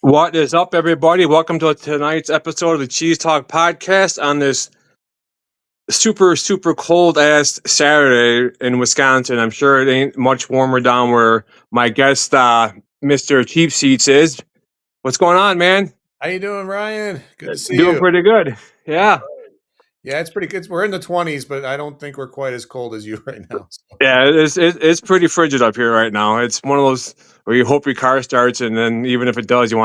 What is up, everybody? Welcome to tonight's episode of the Cheese Talk podcast on this super cold ass Saturday in Wisconsin. I'm sure it ain't much warmer down where my guest, Mr. Cheap Seats, is. What's going on, man? How you doing, Ryan? Good to see Doing you. pretty good. Yeah. Yeah, it's pretty good. We're in the 20s, but I don't think we're quite as cold as you right now. So. Yeah, it's pretty frigid up here right now. It's one of those where you hope your car starts, and then even if it does, you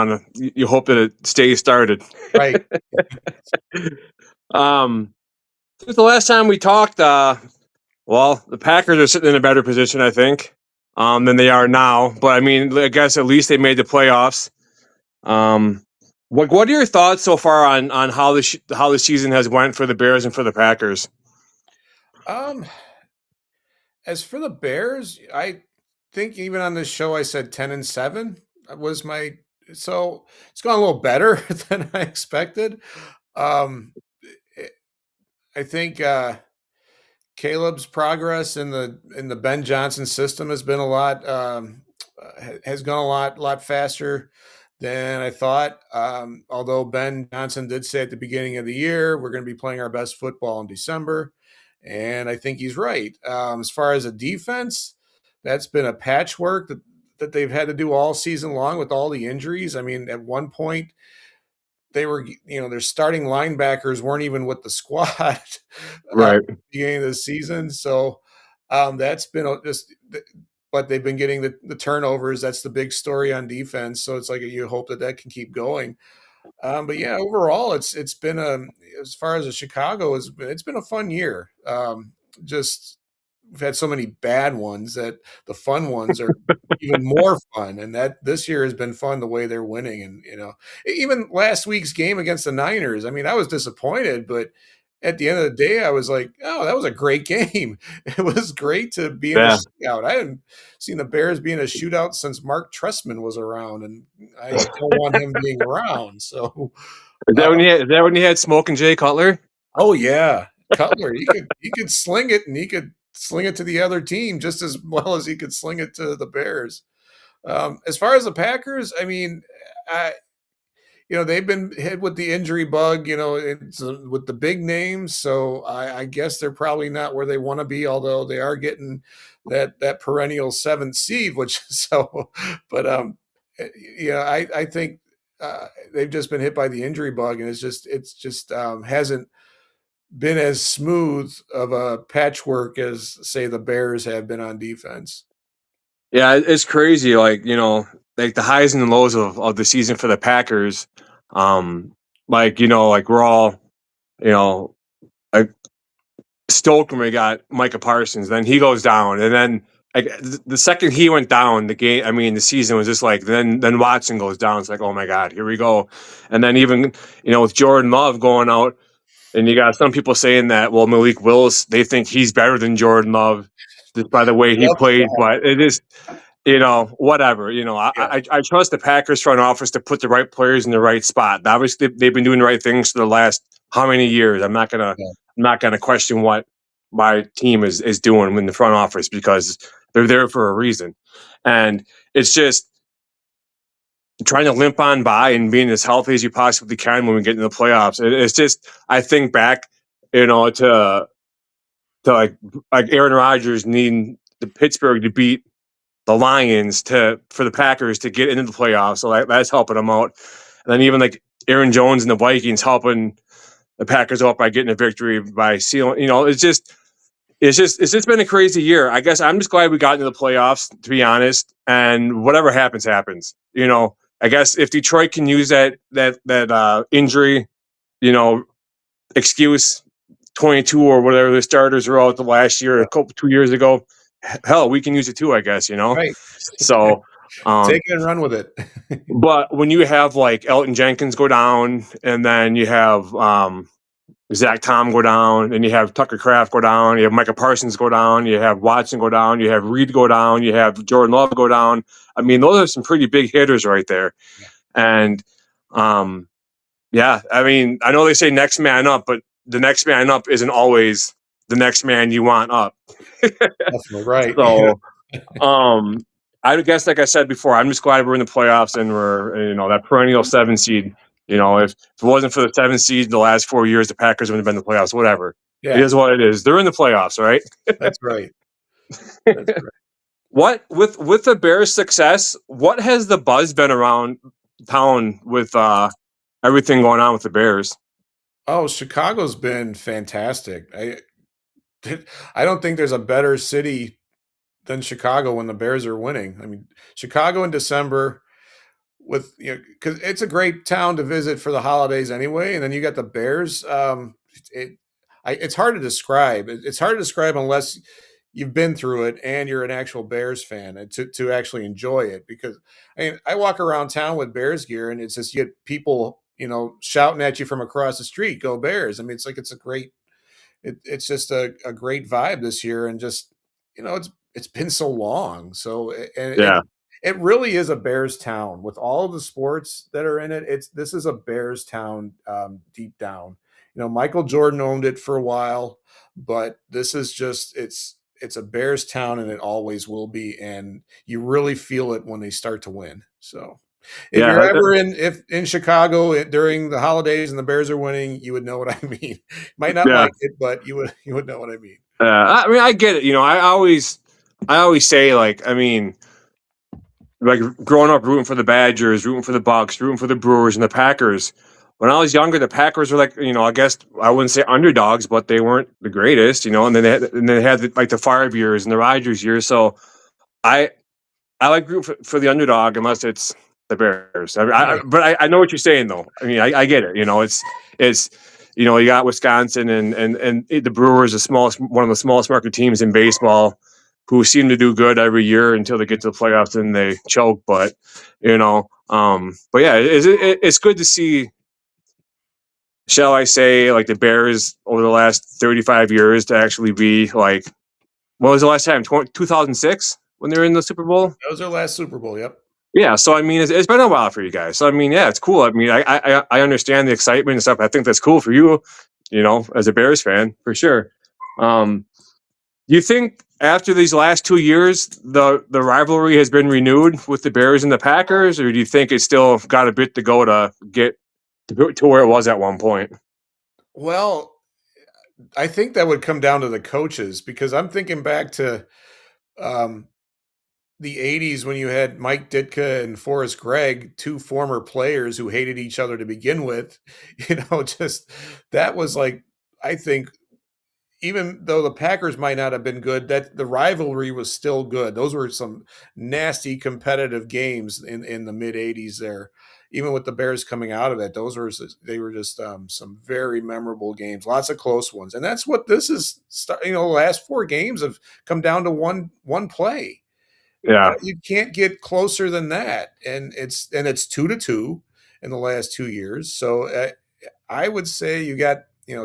hope that it stays started. Right. Since the last time we talked, well, the Packers are sitting in a better position, I think, than they are now. But I mean, I guess at least they made the playoffs. What are your thoughts so far on how the season has went for the Bears and for the Packers? As for the Bears, I think even on this show I said 10-7 was my so it's gone a little better than I expected. Um I think Caleb's progress in the Ben Johnson system has been a lot has gone a lot faster than I thought. Although Ben Johnson did say at the beginning of the year we're going to be playing our best football in December, and I think he's right. As far as a defense, that's been a patchwork that they've had to do all season long with all the injuries. I mean, at one point they were, their starting linebackers weren't even with the squad Right. at the beginning of the season. So that's been just, but they've been getting the turnovers. That's the big story on defense. So it's like you hope that can keep going. But yeah, overall, it's been as far as the Chicago it's been a fun year. Just we've had so many bad ones that the fun ones are even more fun, and that this year has been fun the way they're winning. And even last week's game against the Niners, I mean, I was disappointed, but at the end of the day, I was like, oh, that was a great game. It was great to be in a shootout. I hadn't seen the Bears be in a shootout since Mark Trestman was around, and I don't want him being around. So Is that when you had Smoke and Jay Cutler? oh yeah, Cutler. He could sling it, and he could sling it to the other team just as well as he could sling it to the Bears. As far as the Packers, I mean, they've been hit with the injury bug. It's with the big names, so I guess they're probably not where they want to be. Although they are getting that perennial seventh seed, which so, but I think they've just been hit by the injury bug, and it's just hasn't been as smooth of a patchwork as, say, the Bears have been on defense. Yeah, it's crazy. Like like the highs and the lows of the season for the Packers. Like we're all like stoked when we got Micah Parsons. Then he goes down, and then like the second he went down, the season was just like then Watson goes down. It's like, oh my God, here we go. And then even with Jordan Love going out, and you got some people saying that Malik Willis, they think he's better than Jordan Love just by the way he played, but it is. Whatever. I trust the Packers front office to put the right players in the right spot. Obviously, they've been doing the right things for the last how many years. I'm not gonna question what my team is doing in the front office because they're there for a reason, and it's just trying to limp on by and being as healthy as you possibly can when we get into the playoffs. It's just I think back, to like Aaron Rodgers needing the Pittsburgh to beat the Lions for the Packers to get into the playoffs. So that's helping them out. And then even like Aaron Jones and the Vikings helping the Packers out by getting a victory by sealing. It's just been a crazy year. I guess I'm just glad we got into the playoffs, to be honest. And whatever happens, happens. I guess if Detroit can use that injury, excuse 22 or whatever the starters were out the last year, 2 years ago. Hell, we can use it too, I guess, Right. So take it and run with it. But when you have like Elton Jenkins go down, and then you have Zach Tom go down, and you have Tucker Kraft go down, you have Micah Parsons go down, you have Watson go down, you have Reed go down, you have Jordan Love go down. I mean, those are some pretty big hitters right there. Yeah. And I mean, I know they say next man up, but the next man up isn't always the next man you want up. Definitely right. So, I guess, like I said before, I'm just glad we're in the playoffs and we're, that perennial 7 seed. If it wasn't for the 7 seed the last 4 years, the Packers wouldn't have been in the playoffs. Whatever, it Yeah, is what it is. They're in the playoffs, right? that's right. That's right. What with the Bears' success? What has the buzz been around town with everything going on with the Bears? Oh, Chicago's been fantastic. I don't think there's a better city than Chicago when the Bears are winning. I mean, Chicago in December with because it's a great town to visit for the holidays anyway, and then you got the Bears. It, it's hard to describe. It's hard to describe unless you've been through it and you're an actual Bears fan and to actually enjoy it. Because I walk around town with Bears gear, and it's just you get people shouting at you from across the street, "Go Bears!" I mean, it's a great it's just a great vibe this year, and just it's been so long. So and Yeah, it really is a Bears town with all of the sports that are in it. This is a Bears town deep down. Michael Jordan owned it for a while, but this is just it's a Bears town, and it always will be. And you really feel it when they start to win. So if yeah, you're ever if in Chicago during the holidays and the Bears are winning, you would know what I mean. Might not yeah. like it, but you would know what I mean. I mean, I get it. I always say, like, I mean, like growing up rooting for the Badgers, rooting for the Bucks, rooting for the Brewers and the Packers. When I was younger, the Packers were like, I guess I wouldn't say underdogs, but they weren't the greatest, And then they had like the Favre years and the Rodgers years. So I I like root for the underdog unless it's the Bears. Right. But I know what you're saying though. I mean, I get it. It's you got Wisconsin and the Brewers, one of the smallest market teams in baseball, who seem to do good every year until they get to the playoffs and they choke. But yeah, it's good to see. Shall I say, like the Bears over the last 35 years to actually be like, what was the last time? 2006 when they were in the Super Bowl? That was their last Super Bowl. Yep. Yeah, so I mean, it's been a while for you guys. So I mean, yeah, it's cool. I mean, I understand the excitement and stuff. I think that's cool for you, as a Bears fan for sure. Do you think after these last 2 years, the rivalry has been renewed with the Bears and the Packers, or do you think it's still got a bit to go to get to where it was at one point? Well, I think that would come down to the coaches because I'm thinking back to um, the '80s when you had Mike Ditka and Forrest Gregg, two former players who hated each other to begin with. Just that was like I think even though the Packers might not have been good, that the rivalry was still good. Those were some nasty competitive games in the mid '80s there. Even with the Bears coming out of it, they were just some very memorable games, lots of close ones, and that's what this is. The last four games have come down to one play. Yeah, You can't get closer than that, and it's 2-2 in the last 2 years. So I would say you got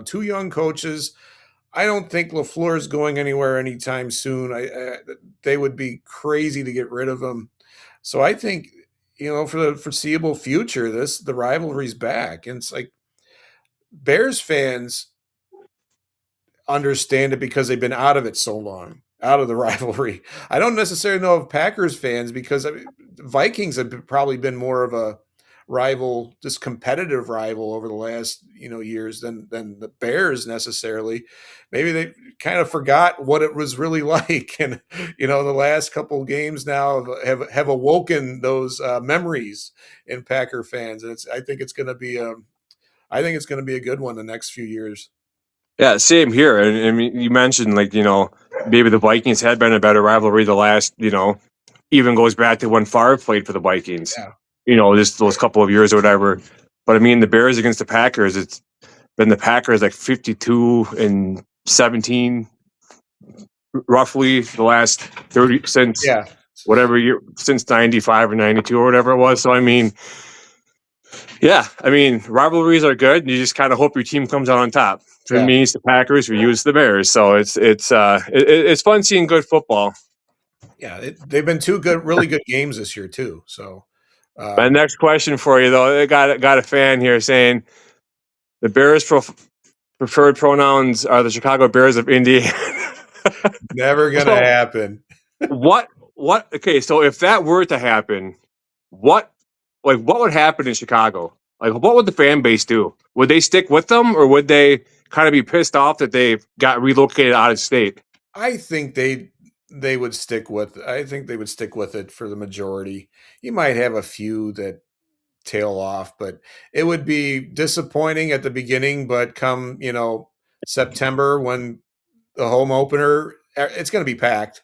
two young coaches. I don't think LaFleur is going anywhere anytime soon. They would be crazy to get rid of him. So I think for the foreseeable future, the rivalry's back, and it's like Bears fans understand it because they've been out of it so long, out of the rivalry. I don't necessarily know of Packers fans because Vikings have probably been more of a rival, just competitive rival over the last years than the Bears necessarily. Maybe they kind of forgot what it was really like, and the last couple of games now have awoken those memories in Packer fans, and I think it's going to be a good one the next few years. yeah, same here. And I mean, you mentioned like maybe the Vikings had been a better rivalry the last even goes back to when Favre played for the Vikings. Yeah. Just those couple of years or whatever. But I mean, the Bears against the Packers, it's been the Packers like 52-17, roughly the last 30 since Yeah. whatever year, since 95 or 92 or whatever it was. So I mean, yeah, I mean, rivalries are good. You just kind of hope your team comes out on top. For Yeah. me, it's the Packers. For you, it's the Bears. So it's fun seeing good football. Yeah, they've been two really good games this year too. So, My um, next question for you, though, I got a fan here saying the Bears' preferred pronouns are the Chicago Bears of Indiana. never gonna So happen. what what? Okay, so if that were to happen, what what would happen in Chicago? Like, what would the fan base do? Would they stick with them, or would they kind of be pissed off that they got relocated out of state? I think they would stick with I think they would stick with it for the majority. You might have a few that tail off, but it would be disappointing at the beginning, but come, September when the home opener, it's going to be packed.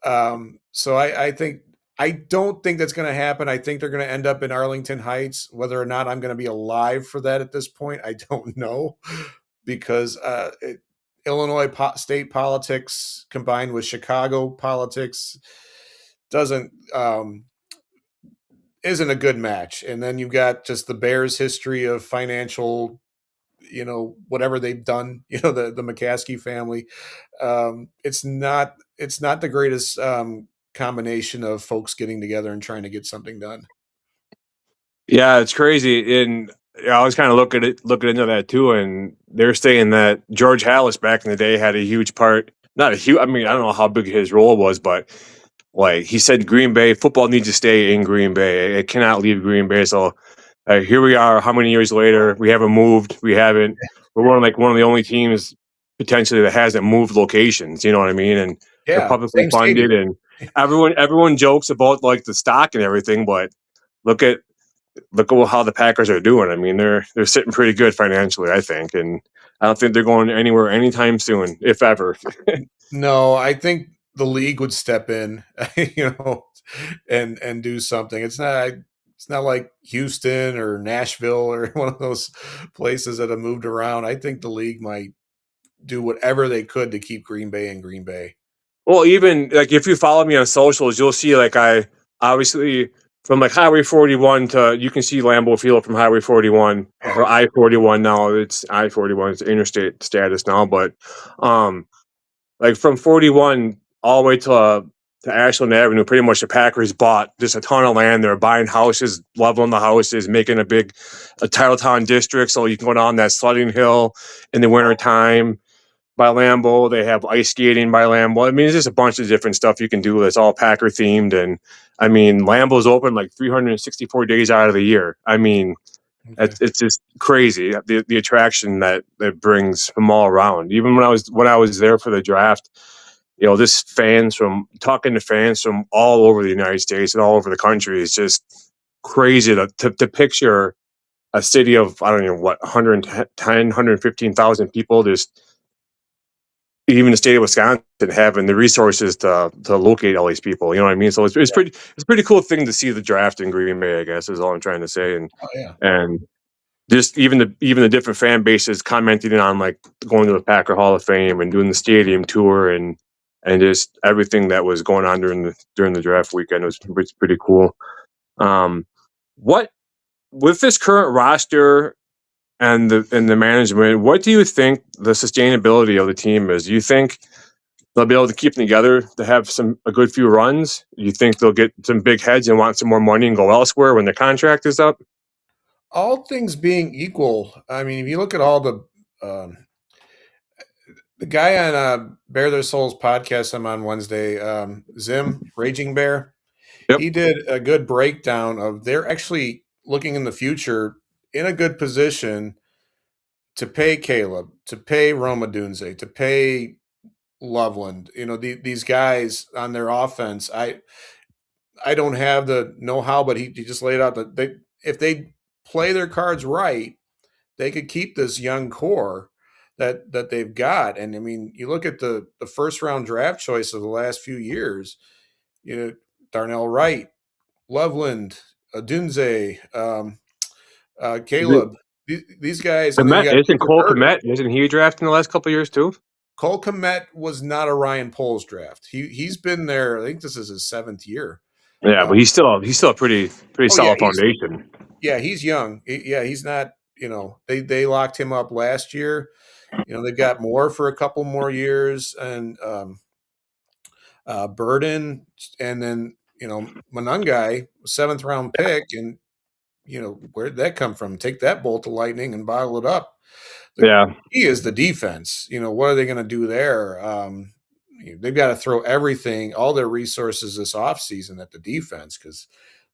So I don't think that's going to happen. I think they're going to end up in Arlington Heights. Whether or not I'm going to be alive for that at this point, I don't know, because Illinois state politics combined with Chicago politics doesn't isn't a good match. And then you've got just the Bears' history of financial, whatever they've done. The McCaskey family. It's not the greatest combination of folks getting together and trying to get something done. Yeah, it's crazy. And yeah, I was kind of looking into that too, and they're saying that George Hallis back in the day had a huge part. Not a huge. I mean, I don't know how big his role was, but like he said, Green Bay football needs to stay in Green Bay. It cannot leave Green Bay. So here we are. How many years later? We haven't moved. We haven't. We're one of the only teams potentially that hasn't moved locations. You know what I mean? And they're Yeah, publicly same funded, stadium. and everyone jokes about like the stock and everything, but look at how the Packers are doing. I mean, they're sitting pretty good financially, I think, and I don't think they're going anywhere anytime soon, if ever. No, I think the league would step in, and do something. It's not like Houston or Nashville or one of those places that have moved around. I think the league might do whatever they could to keep Green Bay in Green Bay. Well, even like if you follow me on socials, you'll see like I obviously from like Highway 41 to you can see Lambeau Field from Highway 41 or I-41 now. It's I-41. It's interstate status now, but um, like from 41 all the way to Ashland Avenue, pretty much the Packers bought just a ton of land. They're buying houses, leveling the houses, making a Titletown district so you can go down that sledding hill in the wintertime by Lambeau. They have ice skating by Lambeau. I mean, it's just a bunch of different stuff you can do that's all Packer themed. And I mean, Lambeau's open like 364 days out of the year. I mean, Okay. it's just crazy the attraction that brings from all around. Even when I was there for the draft, this fans from talking to fans from all over the United States and all over the country is just crazy to picture a city of I don't know what 115,000 people just even the state of Wisconsin having the resources to locate all these people. You know what I mean? So it's pretty cool thing to see the draft in Green Bay. I guess is all I'm trying to say. Oh yeah. And just even the different fan bases commenting on like going to the Packer Hall of Fame and doing the stadium tour and just everything that was going on during the draft weekend was pretty cool. What with this current roster and the management, what do you think the sustainability of the team is? Do you think they'll be able to keep them together to have a good few runs? You think they'll get some big heads and want some more money and go elsewhere when their contract is up? All things being equal, I mean, if you look at all the guy on Bear Their Souls podcast I'm on Wednesday, Zim Raging Bear, Yep. he did a good breakdown of they're actually looking in the future in a good position to pay Caleb, to pay Roma Dunze, to pay Loveland. These guys on their offense. I don't have the know-how, but he just laid out that if they play their cards right, they could keep this young core that they've got. And I mean, you look at the first round draft choice of the last few years, you know, Darnell Wright, Loveland, Dunze, Caleb. These guys, and then you Komet, got isn't Jacob Cole Ertz. Komet? Isn't he drafted in the last couple of years too? Cole Komet was not a Ryan Poles draft. He's been there. I think this is his seventh year. Yeah, but Um, he's still a pretty oh yeah, solid foundation. he's young. Yeah, he's not. They locked him up last year. They've got more for a couple more years, and Burden, and then Monungai, seventh round pick, and where'd that come from? Take that bolt of lightning and bottle it up. The Yeah, key is the defense. What are they going to do there? they've got to throw everything, all their resources this offseason at the defense because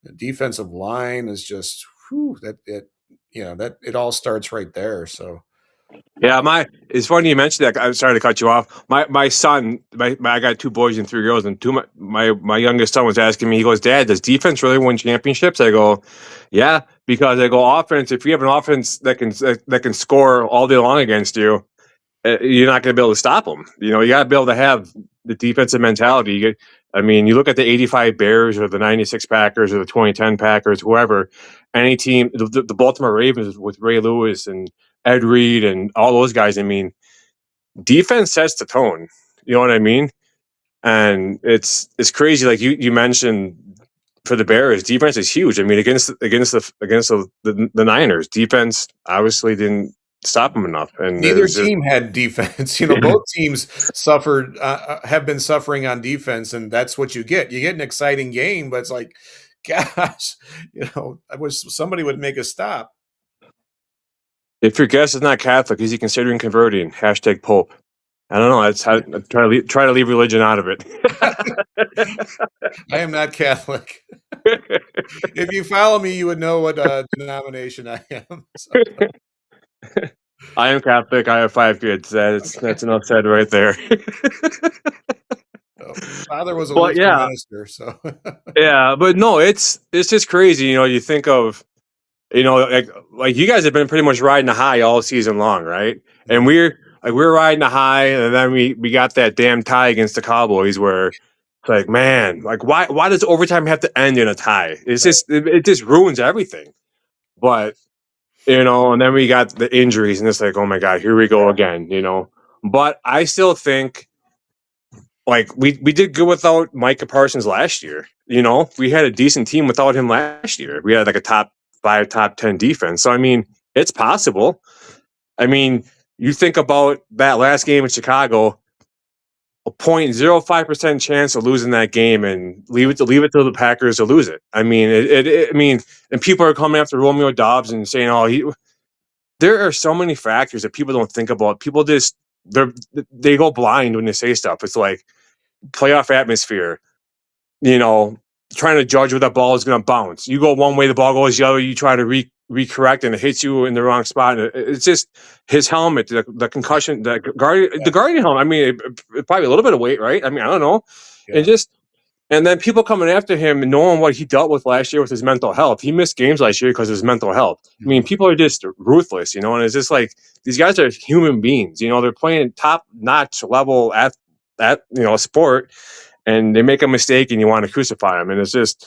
the defensive line is just whew, that it that it all starts right there. So Yeah, it's funny you mentioned that. I'm sorry to cut you off. My son, I got two boys and three girls, and my youngest son was asking me. He goes, "Dad, does defense really win championships?" I go, "Yeah," because I go offense. If you have an offense that can score all day long against you, you're not going to be able to stop them. You know, you got to be able to have the defensive mentality. I mean, you look at the '85 Bears or the '96 Packers or the 2010 Packers, whoever, any team, the Baltimore Ravens with Ray Lewis and Ed Reed and all those guys. I mean, defense sets the tone. You know what I mean? And it's crazy. Like you mentioned for the Bears, defense is huge. I mean, against the Niners, defense obviously didn't stop them enough, and it neither was just team had defense. Both teams suffered, have been suffering on defense, and that's what you get. You get an exciting game, but it's like, gosh, I wish somebody would make a stop. if your guest is not Catholic, is he considering converting? Hashtag Pope. I don't know. That's how try to leave religion out of it. I am not Catholic. If you follow me, you would know what denomination I am. So, I am Catholic. I have 5 kids. That's enough said right there. father was a But Lutheran yeah, minister, so yeah. But no, it's just crazy. You know, you think of like you guys have been pretty much riding the high all season long, right? And Mhm. we're riding the high, and then we got that damn tie against the Cowboys where it's like, man, like why does overtime have to end in a tie? It's Right. just it just ruins everything. But and then we got the injuries, and it's like, oh my god, here we go again. But I still think like we did good without Micah Parsons last year. We had a decent team without him last year. We had like a top 5, top 10 defense. So I mean, it's possible. I mean, you think about that last game in Chicago, a 0.05% chance of losing that game, and leave it to the Packers to lose it. I mean, I mean, and people are coming after Romeo Dobbs and saying, "Oh, there are so many factors that people don't think about. People they go blind when they say stuff. It's like playoff atmosphere, you know, trying to judge where that ball is going to bounce. You go one way, the ball goes the other. You try to recorrect, and it hits you in the wrong spot. And it's just his helmet, the concussion, the Yeah, guardian helmet. I mean, probably a little bit of weight, right? I mean, I don't know, and yeah. just and then people coming after him and knowing what he dealt with last year with his mental health. He missed games last year because of his mental health. I mean, Mhm. people are just ruthless, and it's just like these guys are human beings. They're playing top notch level at sport, and they make a mistake and you want to crucify them. And it's just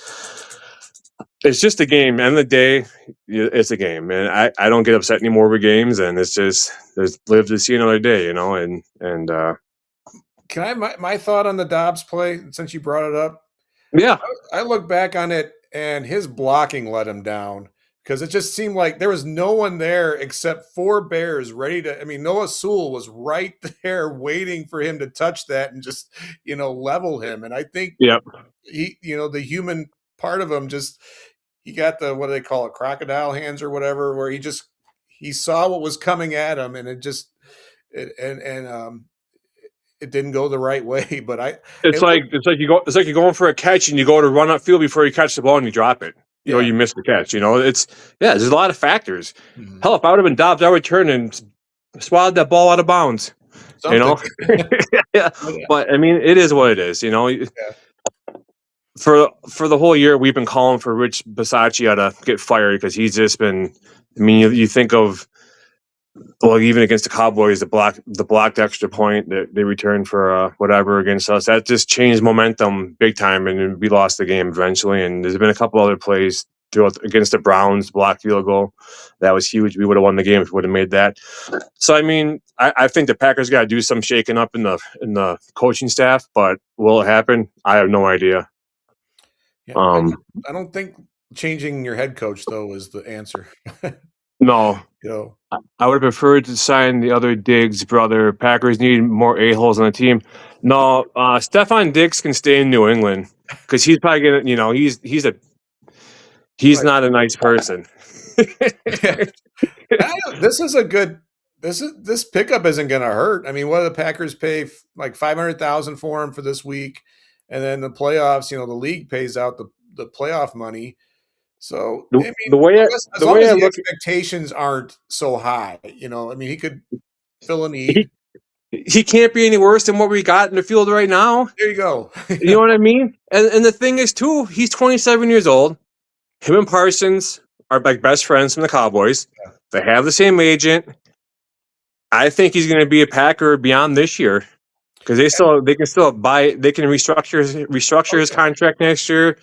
a game. End of the day, it's a game, and I don't get upset anymore with games. And it's just there's live to see another day, and Can I have my thought on the Dobbs play since you brought it up? yeah, I look back on it and his blocking let him down because it just seemed like there was no one there except 4 Bears ready to. I mean, Noah Sewell was right there waiting for him to touch that and just, level him. And I think yep. the human part of him just, he got the, what do they call it, crocodile hands or whatever, where he saw what was coming at him and it just, it didn't go the right way. But It's it like looked, you're going for a catch and you go to run upfield before you catch the ball and you drop it. yeah. You miss the catch. It's there's a lot of factors. Mhm. Hell, if I would have been Dobbs, I would turn and swatted that ball out of bounds. You Something. know, yeah. But I mean, it is what it is. Yeah. For the whole year, we've been calling for Rich Bisaccia to get fired because he's just been. I mean, you think of even against the Cowboys, the blocked extra point that they returned for whatever against us, that just changed momentum big time, and we lost the game eventually. And there's been a couple other plays against the Browns, blocked field goal, that was huge. We would have won the game if we would have made that. So I mean, I think the Packers got to do some shaking up in the coaching staff, but will it happen? I have no idea. Yeah, Um, I don't think changing your head coach though is the answer. no, You know, I would have preferred to sign the other Diggs brother. Packers need more a-holes on the team. No, Stefan Diggs can stay in New England because he's probably gonna. He's right. not a nice person. Yeah. This is a good this pickup isn't going to hurt. I mean, what do the Packers pay like 500,000 for him for this week, and then the playoffs? The league pays out the playoff money. So I The, mean, the way I, as the long way as I the look, expectations aren't so high, I mean, he could fill a he need. he can't be any worse than what we got in the field right now. There you go. You know what I mean? And the thing is too, he's 27 years old. Him and Parsons are like best friends from the Cowboys. Yeah. They have the same agent. I think he's going to be a Packer beyond this year because they can still buy, they can restructure Oh his yeah. contract next year.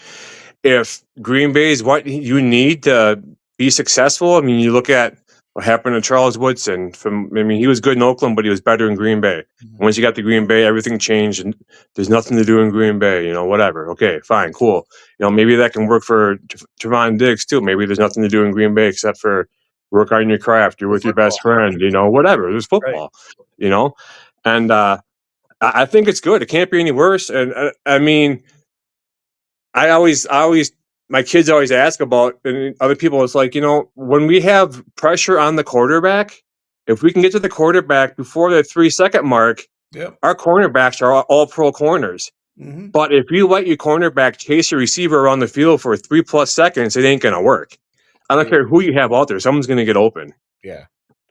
If Green Bay is what you need to be successful, I mean, you look at what happened to Charles Woodson. I mean, he was good in Oakland, but he was better in Green Bay. Mhm. Once you got to Green Bay, everything changed, and there's nothing to do in Green Bay. Whatever. Okay, fine, cool. Maybe that can work for Trevon Diggs too. Maybe there's nothing to do in Green Bay except for work on your craft. You're The with your best football. friend. Whatever. There's Right. football. You know, and I think it's good. It can't be any worse. And I mean, I always, my kids always ask about, and other people, it's like, when we have pressure on the quarterback, if we can get to the quarterback before the 3-second mark, Yep. our cornerbacks are all pro corners. Hmm. But if you let your cornerback chase a receiver around the field for 3+ seconds, it ain't going to work. I don't care who you have out there. Someone's going to get open. Yeah.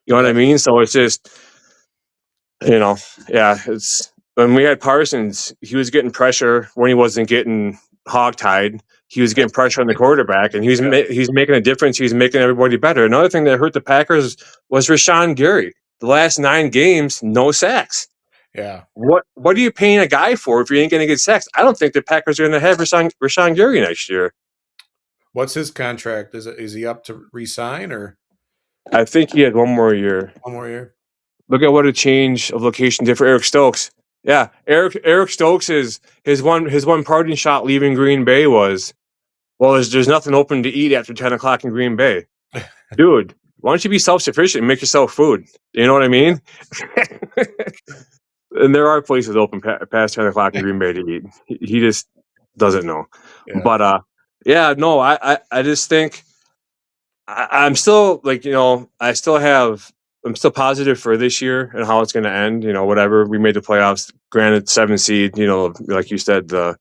You know what Yeah. I mean? So it's just, yeah, it's when we had Parsons, he was getting pressure when he wasn't getting hogtied. He was getting pressure on the quarterback, and Yeah. he's making a difference. He's making everybody better. Another thing that hurt the Packers was Rashawn Gary. The last 9 games, no sacks. Yeah. What are you paying a guy for if you ain't going to get sacks? I don't think the Packers are going to have Rashawn Gary next year. What's his contract? Is he up to resign or I think he had one more year. one more year? Look at what a change of location did for Eric Stokes. Yeah, Eric Stokes is his one parting shot leaving Green Bay was, well, there's nothing open to eat after 10 o'clock in Green Bay, dude. Why don't you be self sufficient and make yourself food? You know what I mean? And there are places open past 10 o'clock in Green Bay to eat. He just doesn't know. Yeah. But yeah, no, I just think I'm still like, I'm still positive for this year and how it's going to end. Whatever, we made the playoffs. Granted, 7 seed. Like you said, the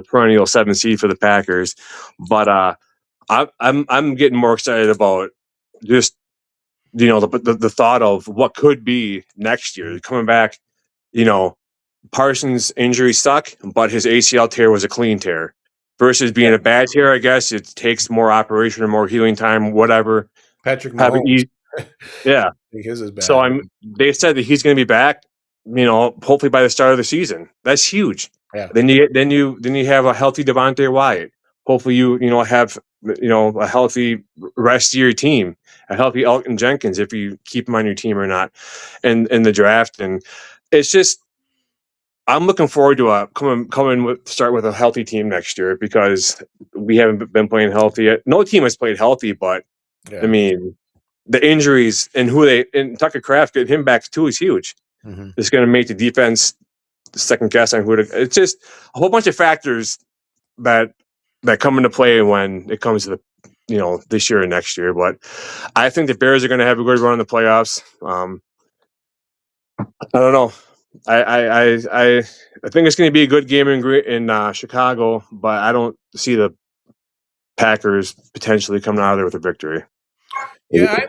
perennial 7 seed for the Packers. But I'm getting more excited about just the thought of what could be next year coming back. You know, Parsons' injury suck, but his ACL tear was a clean tear. Versus being Yeah. a bad tear, I guess it takes more operation or more healing time, whatever. Patrick Have it Mahomes. easy, yeah. I think his is So bad. they said that he's going to be back. Hopefully by the start of the season. That's huge. Yeah. Then you have a healthy Devontae Wyatt. Hopefully you have a healthy rest of your team, a healthy Elton Jenkins if you keep him on your team or not, and in the draft. And it's just I'm looking forward to start with a healthy team next year because we haven't been playing healthy yet. No team has played healthy, but I Yeah. mean the injuries and Tucker Kraft getting him back too is huge. Hmm. It's going to make the defense second guess on it's just a whole bunch of factors that come into play when it comes to this year and next year. But I think the Bears are going to have a good run in the playoffs. I don't know. I think it's going to be a good game in Chicago, but I don't see the Packers potentially coming out of there with a victory. Yeah.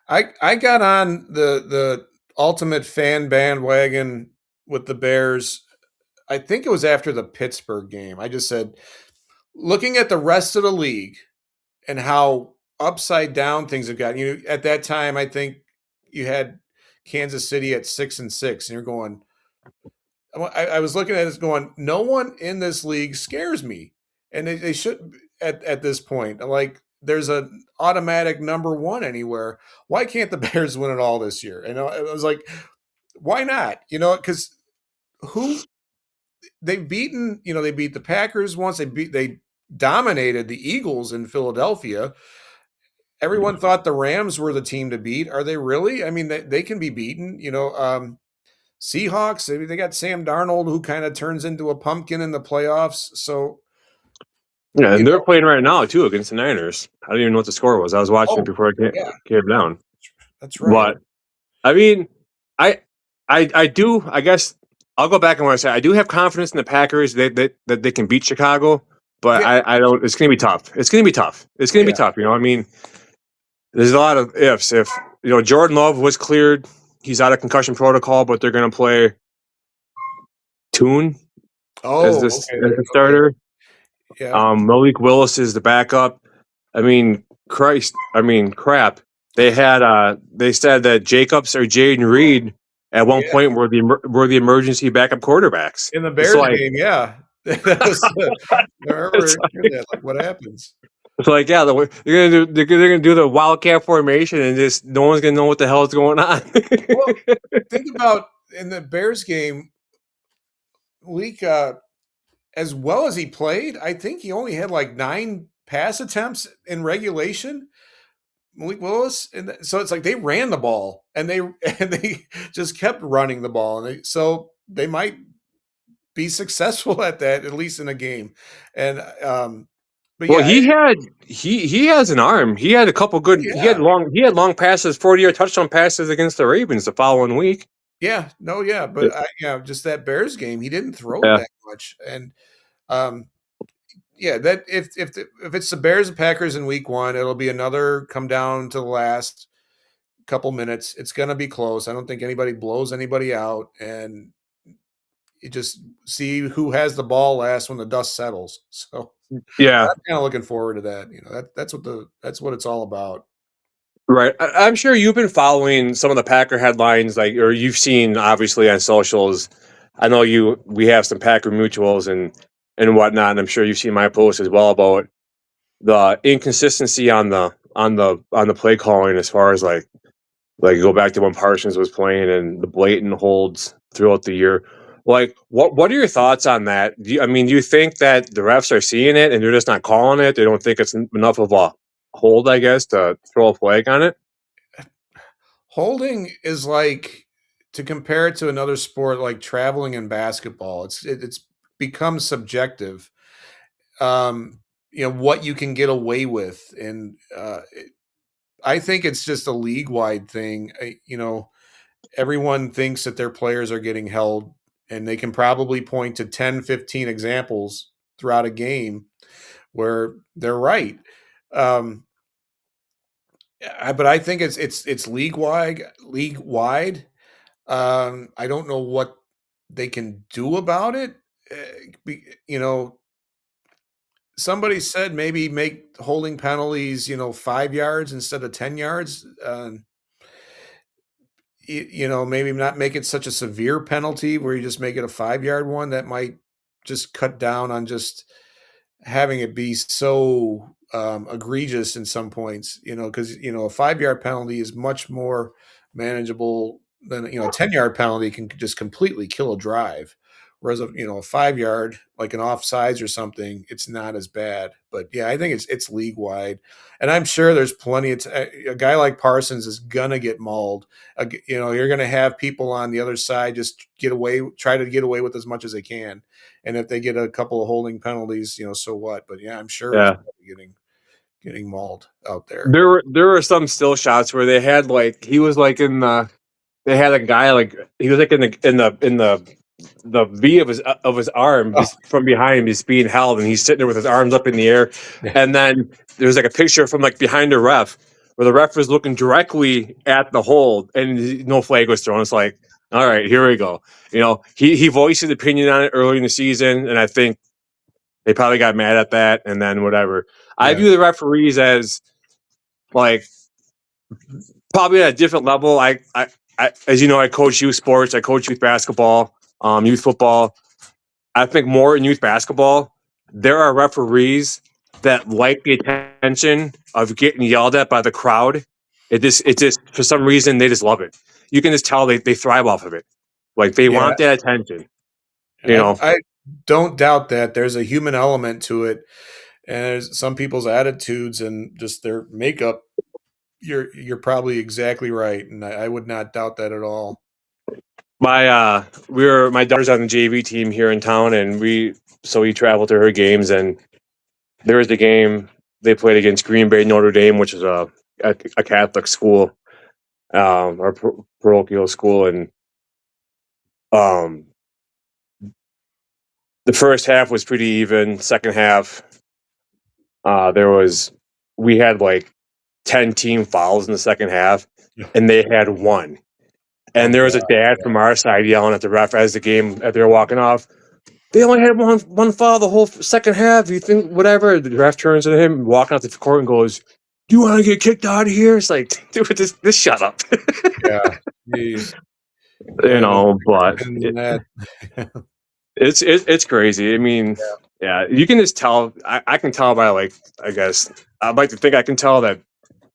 I got on the ultimate fan bandwagon with the Bears. I think it was after the Pittsburgh game. I just said, looking at the rest of the league and how upside down things have gotten. At that time, I think you had Kansas City at 6-6, and you're going. I was looking at this going, no one in this league scares me, and they should at this point. Like there's an automatic number one anywhere. Why can't the Bears win it all this year? And I was like, why not? Because who they've beaten, they beat the Packers once. They dominated the Eagles in Philadelphia. Everyone thought the Rams were the team to beat. Are they really? I mean, they can be beaten. Seahawks, they got Sam Darnold, who kind of turns into a pumpkin in the playoffs. So Yeah, You and they're know? playing right now too against the Niners. I don't even know what the score was. I was watching it Oh, before it yeah, came down. that's right. But I mean, I I do. I guess I'll go back and what I say. I do have confidence in the Packers that they can beat Chicago. But Yeah, I don't. It's gonna be tough. It's gonna be tough. It's oh, gonna be yeah. tough. You know. I mean, there's a lot of ifs. If Jordan Love was cleared, he's out of concussion protocol, but they're gonna play Tune Oh, okay, as there the okay. starter. Yeah, Malik Willis is the backup. I mean, Christ. I mean, crap. They said that Jacobs or Jaden Reed at one yeah. point were the emergency backup quarterbacks. In the It's Bears like game, yeah. That was I it's remember hearing like, that, like, what happens? it's like yeah, they're gonna do the wildcat formation and just no one's gonna know what the hell is going on. Well, think about in the Bears game, Leak, as well as he played, I think he only had, like, 9 pass attempts in regulation, Malik Willis, and so it's like they ran the ball, and they and they just kept running the ball, and they might be successful at that, at least in a game, and, but Well, yeah, he has an arm. He had a couple good. yeah. He had long passes, 40-yard touchdown passes against the Ravens the following week. Yeah, no, yeah, but just that Bears game, he didn't throw it Yeah, that much, and um, yeah, that if it's the Bears and Packers in Week 1, it'll be another come down to the last couple minutes. It's going to be close. I don't think anybody blows anybody out, and you just see who has the ball last when the dust settles. So yeah. I'm kind of looking forward to that. That's what it's all about. Right. I'm sure you've been following some of the Packer headlines, like, or you've seen obviously on socials. I know we have some Packer mutuals and whatnot, and I'm sure you've seen my post as well about the inconsistency on the play calling as far as like go back to when Parsons was playing and the blatant holds throughout the year. Like, what are your thoughts on that? Do you think that the refs are seeing it and they're just not calling it? They don't think it's enough of a hold, I guess, to throw a flag on it? Holding is like to compare it to another sport like traveling in basketball. It's become subjective. What you can get away with, and I think it's just a league wide thing. Everyone thinks that their players are getting held, and they can probably point to 10, 15 examples throughout a game where they're right. Um, but I think it's league wide. League wide. I don't know what they can do about it. You know, somebody said maybe make holding penalties, 5 yards instead of 10 yards. Maybe not make it such a severe penalty where you just make it a 5 yard one. That might just cut down on just having it be so egregious in some points, because a 5 yard penalty is much more manageable than a 10 yard penalty can just completely kill a drive. Whereas a 5 yard, like an offsides or something, it's not as bad. But yeah, I think it's league wide, and I'm sure there's plenty of a guy like Parsons is gonna get mauled. You're gonna have people on the other side just try to get away with as much as they can, and if they get a couple of holding penalties, so what? But yeah, I'm sure he's Yeah. probably getting mauled out there. There were some still shots where they had like he was like in the they had a guy like he was like in the V of his arm Oh, just from behind him is being held and he's sitting there with his arms up in the air yeah, and then there's like a picture from like behind the ref where the ref was looking directly at the hold and no flag was thrown. It's like, all right, here we go. He voiced his opinion on it early in the season and I think they probably got mad at that and then whatever. I yeah, view the referees as like probably at a different level. I as you know, I coach youth sports. I coach youth basketball, youth football. I think more in youth basketball, there are referees that like the attention of getting yelled at by the crowd. It just for some reason they just love it. You can just tell they thrive off of it. Like they yeah. want that attention. You I, know. I don't doubt that there's a human element to it, and there's some people's attitudes and just their makeup. You're probably exactly right, and I would not doubt that at all. My daughter's on the JV team here in town, and we travel to her games, and there was a game they played against Green Bay Notre Dame, which is a Catholic school, or parochial school, and um, the first half was pretty even. Second half, there was we had like 10 team fouls in the second half, and they had one. Oh And there was a god. dad from our side yelling at the ref as they were walking off. They only had one foul the whole second half. You think whatever? The ref turns to him, walking out the court, and goes, "Do you want to get kicked out of here?" It's like, dude, this shut up. Yeah. Jeez. You Yeah, no know, but than that. it's crazy. I mean, yeah, you can just tell. I can tell by like, I guess I'd like to think I can tell that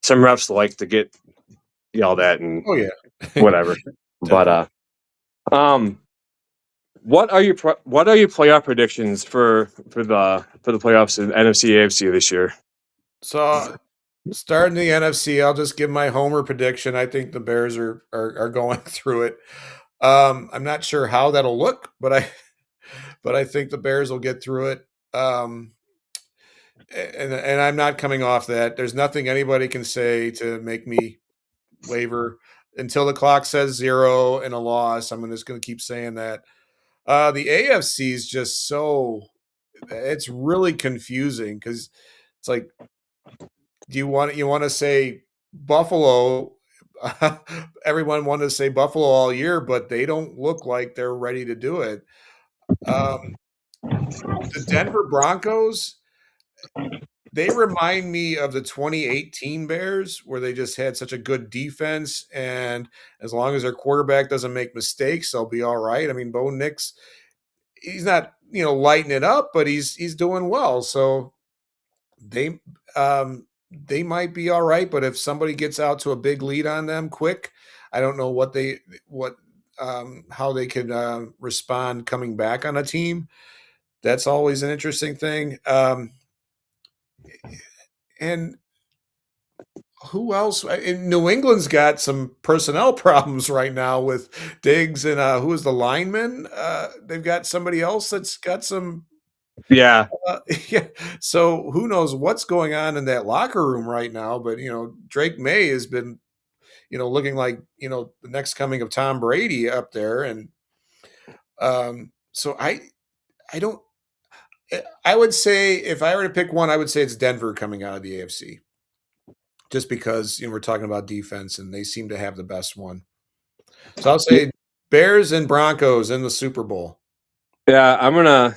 some refs like to get yelled at and Oh, yeah. whatever. But Definitely. um, what are your playoff predictions for the playoffs in NFC AFC this year? So, starting the NFC, I'll just give my homer prediction. I think the Bears are going through it. I'm not sure how that'll look, but I think the Bears will get through it. Um, and I'm not coming off that. There's nothing anybody can say to make me waver until the clock says 0 and a loss. I'm just going to keep saying that. The AFC is just it's really confusing because it's like, do you want to say Buffalo? Everyone wanted to say Buffalo all year, but they don't look like they're ready to do it. Um, the Denver Broncos, they remind me of the 2018 Bears, where they just had such a good defense, and as long as their quarterback doesn't make mistakes, they'll be all right. I mean, Bo Nix, he's not lighting it up, but he's doing well. So they they might be all right, but if somebody gets out to a big lead on them quick, I don't know what how they could respond coming back on a team. That's always an interesting thing. And who else? In New England's got some personnel problems right now with Diggs and who is the lineman? They've got somebody else that's got some. Yeah, Yeah. So who knows what's going on in that locker room right now? But Drake May has been looking like the next coming of Tom Brady up there, and so I don't. I would say if I were to pick one, I would say it's Denver coming out of the AFC, just because we're talking about defense and they seem to have the best one. So I'll say Bears and Broncos in the Super Bowl. yeah. I'm gonna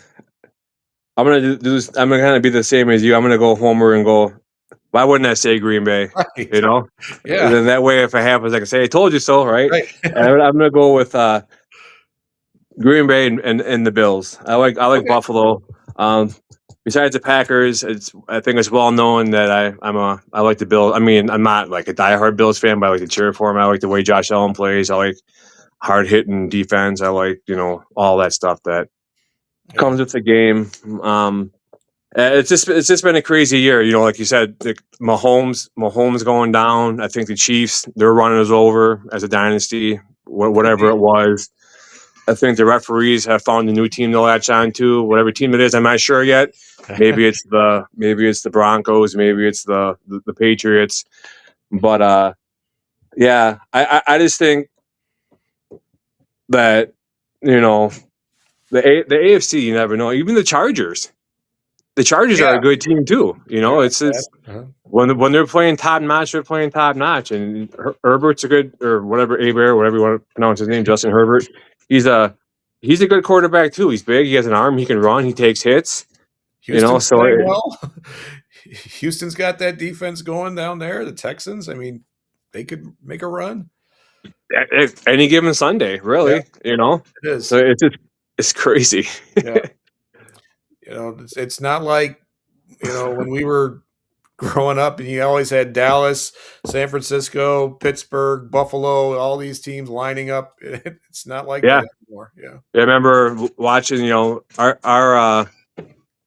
do this. I'm gonna kind of be the same as you. I'm gonna go Homer and go. Why wouldn't I say Green Bay? Right. You know, Yeah. then that way, if it happens, I can say I told you so, right? Right. And I'm gonna go with Green Bay and the Bills. I like Okay. Buffalo. Um, Besides the Packers, I think it's well known that I like the Bills. I mean, I'm not like a diehard Bills fan, but I like to cheer for him. I like the way Josh Allen plays. I like hard hitting defense. I like all that stuff that Yeah. comes with the game. It's just been a crazy year. Like you said, Mahomes going down. I think the Chiefs, they're running us over as a dynasty. Could Whatever be. it was. I think the referees have found a new team to latch on to. Whatever team it is, I'm not sure yet. Maybe it's the Broncos. Maybe it's the Patriots. But yeah, I just think that the AFC, you never know. Even the Chargers. The Chargers are Yeah. a good team too. They're not It's bad. just when they're playing top notch, they're playing top notch. And Herbert's a good, or whatever, Abear, whatever you want to pronounce his name, Justin Herbert. He's a he's a good quarterback too. He's big. He has an arm. He can run. He takes hits. Houston's So playing well. Houston's got that defense going down there. The Texans, I mean, they could make a run. any given Sunday, Yeah, really. it So is. it's crazy. Yeah. It's not like, when we were growing up and you always had Dallas, San Francisco, Pittsburgh, Buffalo, all these teams lining up. It's not like Yeah. that anymore. Yeah. I remember watching.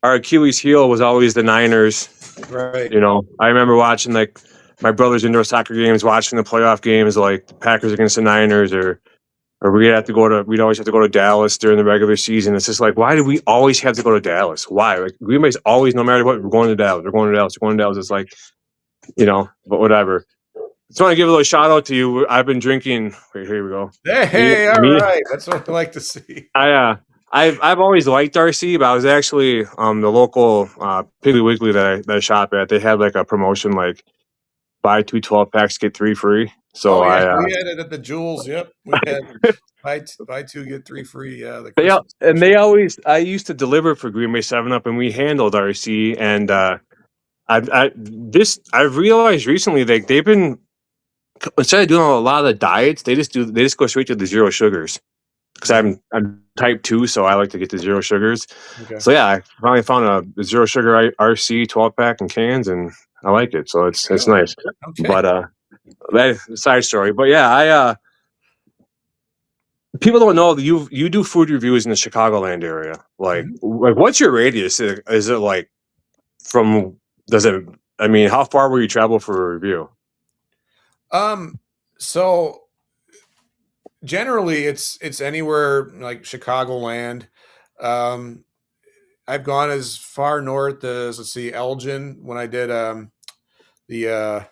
Our Achilles heel was always the Niners. Right. I remember watching my brother's indoor soccer games, watching the playoff games like the Packers against the Niners or or we'd always have to go to Dallas during the regular season. It's just like, why do we always have to go to Dallas? Why? Like Green Bay's always, no matter what, we're going to Dallas. We're going to Dallas. We're going to Dallas. It's like, but whatever. Just want to give a little shout out to you. I've been drinking. Wait, here we go. Hey, all Me. right. That's what I like to see. I've always liked RC, but I was actually the local Piggly Wiggly that I shop at. They had like a promotion, like buy 2 12-packs, get 3 free. So Oh yeah, I we had it at the Jewels. Yep, we had buy two get three free. Yeah, the they al- Christmas and special. they always I used to deliver for Green Bay 7 Up, and we handled RC. And I've realized recently they've been, instead of doing a lot of the diets, they just go straight to the zero sugars, because Yeah. I'm type 2, so I like to get the zero sugars. Okay. So yeah, I finally found a zero sugar RC 12-pack in cans, and I like it. So it's Good. nice. Okay. But that side story. But yeah, I people don't know that you do food reviews in the Chicagoland area. Mhm. Like what's your radius? Is it like from? Does it? I mean, how far will you travel for a review? Um. So generally, it's anywhere like Chicagoland. Um. I've gone as far north as, let's see, Elgin when I did the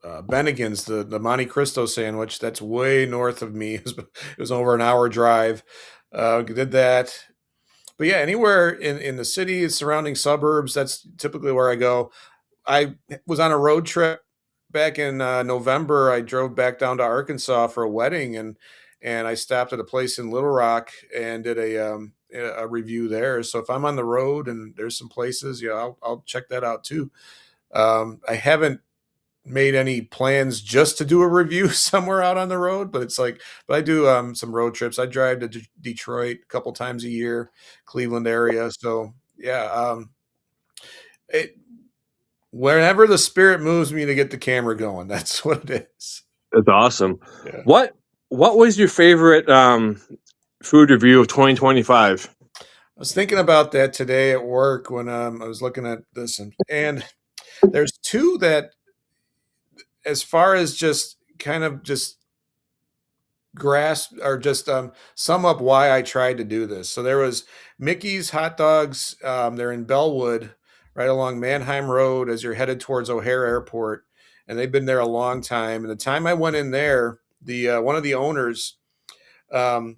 Bennigan's, the Monte Cristo sandwich. That's way north of me. It was over an hour drive. Did that. But yeah, anywhere in the city, surrounding suburbs, that's typically where I go. I was on a road trip back in November. I drove back down to Arkansas for a wedding, and I stopped at a place in Little Rock and did a review there. So if I'm on the road and there's some places, yeah, I'll check that out too. I haven't made any plans just to do a review somewhere out on the road, but I do some road trips. I drive to Detroit a couple times a year, Cleveland area. So yeah, it, wherever the spirit moves me to get the camera going, that's what it is. That's awesome. Yeah. What was your favorite food review of 2025? I was thinking about that today at work when I was looking at this, and there's two that, as far as just kind of just grasp or just sum up why I tried to do this. So there was Mickey's Hot Dogs. They're in Bellwood, right along Manheim Road as you're headed towards O'Hare Airport, and they've been there a long time. And the time I went in there, the one of the owners, um,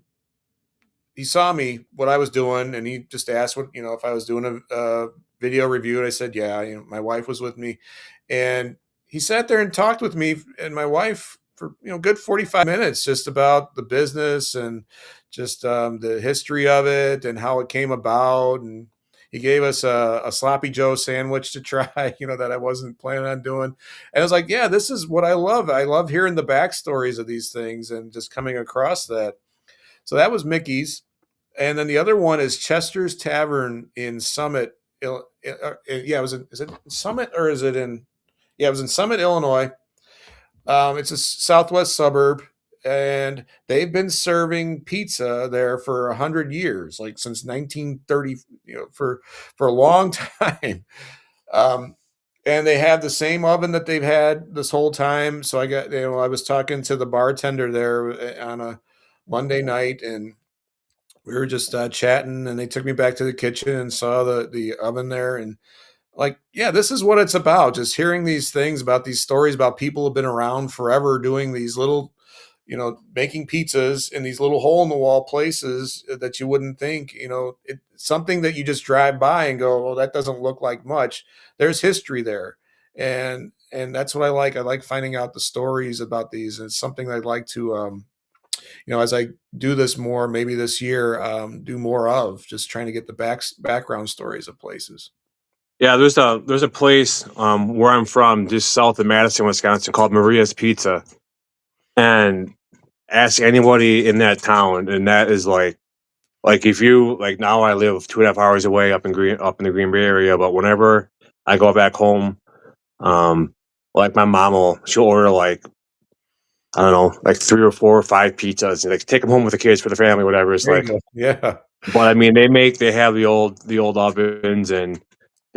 he saw me what I was doing, and he just asked what if I was doing a video review, and I said yeah. My wife was with me, and he sat there and talked with me and my wife for good 45 minutes just about the business and just the history of it and how it came about. And he gave us a sloppy Joe sandwich to try, that I wasn't planning on doing. And I was like, yeah, this is what I love. I love hearing the backstories of these things and just coming across that. So that was Mickey's. And then the other one is Chester's Tavern in Summit. Yeah, is it Summit or is it in? Yeah, it was in Summit, Illinois. It's a southwest suburb, and they've been serving pizza there for 100 years, like since 1930. For a long time. Um, and they have the same oven that they've had this whole time. So I was talking to the bartender there on a Monday night, and we were just chatting, and they took me back to the kitchen and saw the oven there, and like, yeah, this is what it's about. Just hearing these things about these stories about people who've been around forever doing these little, making pizzas in these little hole in the wall places that you wouldn't think, it's something that you just drive by and go, well, that doesn't look like much. There's history there. And that's what I like. I like finding out the stories about these. And it's something I'd like to, as I do this more, maybe this year, do more of just trying to get the background stories of places. Yeah, there's a place where I'm from, just south of Madison, Wisconsin, called Maria's Pizza, and ask anybody in that town, and that is like if you like now I live 2.5 hours away up in the Green Bay area, but whenever I go back home, um, like my mom she'll order like I don't know, like 3 or 4 or 5 pizzas, and like take them home with the kids for the family, whatever. It's There you like, go. Yeah. but I mean, they have the old ovens, and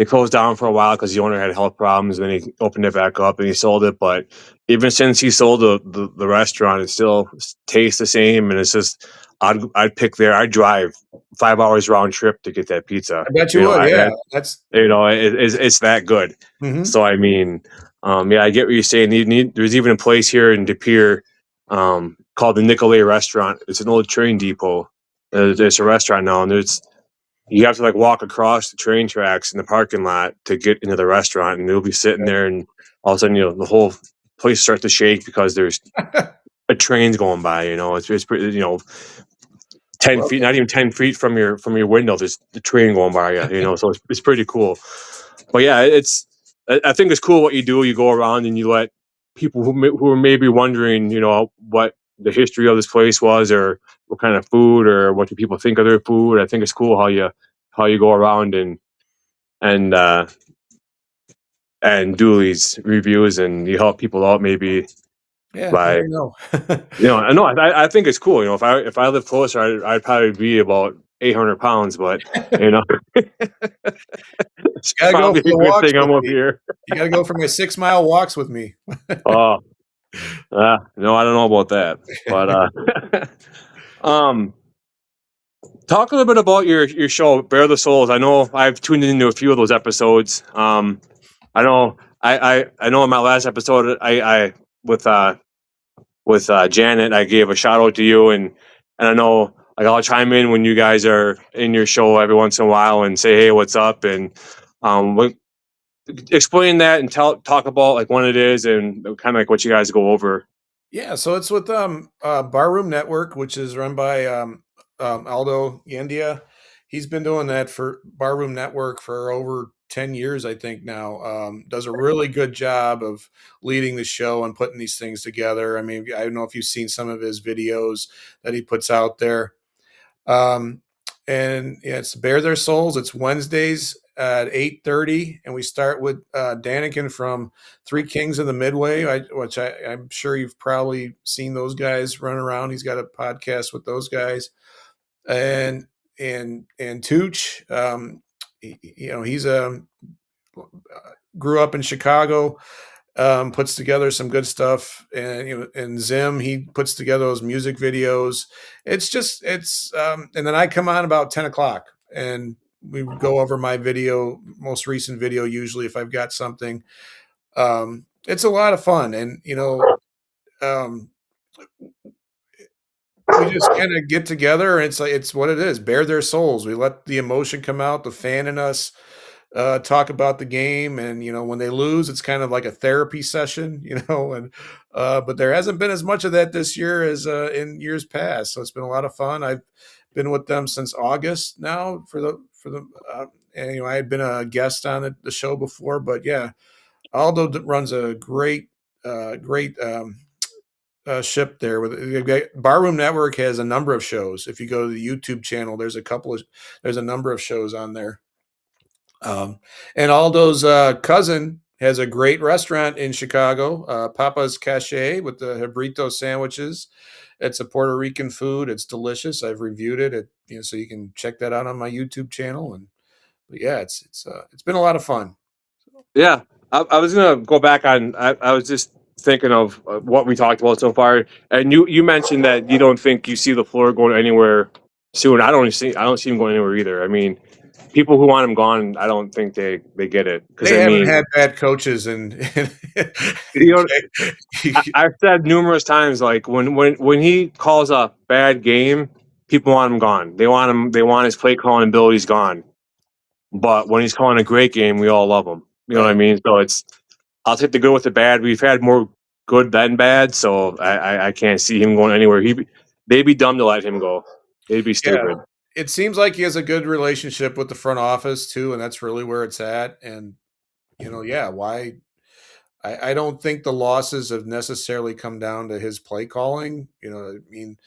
it closed down for a while because the owner had health problems. And then he opened it back up and he sold it. But even since he sold the restaurant, it still tastes the same. And it's just I'd pick there. I'd drive 5 hours round trip to get that pizza. I bet you You know, would, I yeah, that that's it's that good. mhm. So I mean, yeah, I get what you're saying. There's even a place here in De Pere called the Nicolay Restaurant. It's an old train depot. There's a restaurant now, and there's you have to like walk across the train tracks in the parking lot to get into the restaurant, and you'll be sitting there, and all of a sudden, the whole place starts to shake because there's a train's going by. It's pretty, 10 feet, Well, not even 10 feet from your window. There's the train going by you. So it's pretty cool. But yeah, I think it's cool what you do. You go around and you let people who are maybe wondering, what the history of this place was, or what kind of food, or what do people think of their food. I think it's cool how you go around and and do these reviews, and you help people out maybe yeah, by never know. I know I think it's cool. If I live closer, I'd probably be about 800 pounds, but you know it's Gotta go probably for a the good walks thing with I'm up me. here. You gotta go for my 6-mile walks with me. Oh, no, I don't know about that, but um, talk a little bit about your show, Bear the Souls. I know I've tuned into a few of those episodes. I know I know in my last episode, I with Janet, I gave a shout out to you, and I know like I'll chime in when you guys are in your show every once in a while and say, hey, what's up, and what, explain that and talk about like when it is and kind of like what you guys go over. Yeah, so it's with Barroom Network, which is run by Aldo Yandia. He's been doing that for Barroom Network for over 10 years, I think now. Does a really good job of leading the show and putting these things together. I mean, I don't know if you've seen some of his videos that he puts out there. Um, and yeah, it's Bare Their Souls. It's Wednesdays at 8:30, and we start with Daniken from Three Kings of the Midway, which I'm sure you've probably seen those guys run around. He's got a podcast with those guys, and and Tooch. He's a grew up in Chicago, puts together some good stuff, and and Zim, he puts together those music videos. And then I come on about 10 o'clock, and we go over my most recent video, usually if I've got something. It's a lot of fun, and um, we just kind of get together, and it's like it's what it is. Bare their souls. We let the emotion come out, the fan in us, talk about the game, and when they lose, it's kind of like a therapy session, and but there hasn't been as much of that this year as in years past, so it's been a lot of fun. I've been with them since August now for the and I had been a guest on the show before, but yeah, Aldo runs a great ship there. Barroom Network has a number of shows. If you go to the YouTube channel, there's a number of shows on there. And Aldo's cousin has a great restaurant in Chicago, Papa's Cache, with the Hebrito sandwiches. It's a Puerto Rican food. It's delicious. I've reviewed it. So you can check that out on my YouTube channel. And but yeah, it's been a lot of fun. Yeah, I was gonna go back on. I was just thinking of what we talked about so far, and you mentioned that you don't think you see the floor going anywhere soon. I don't see him going anywhere either. I mean, people who want him gone, I don't think they get it because They I haven't mean, had bad coaches, and you know, okay. I've said numerous times like when he calls a bad game, people want him gone. They want him. They want his play calling abilities gone. But when he's calling a great game, we all love him. You know what I Right. mean? So I'll take the good with the bad. We've had more good than bad, so I can't see him going anywhere. They'd be dumb to let him go. They'd be Yeah. stupid. It seems like he has a good relationship with the front office too, and that's really where it's at. And yeah, why I don't think the losses have necessarily come down to his play calling. I mean,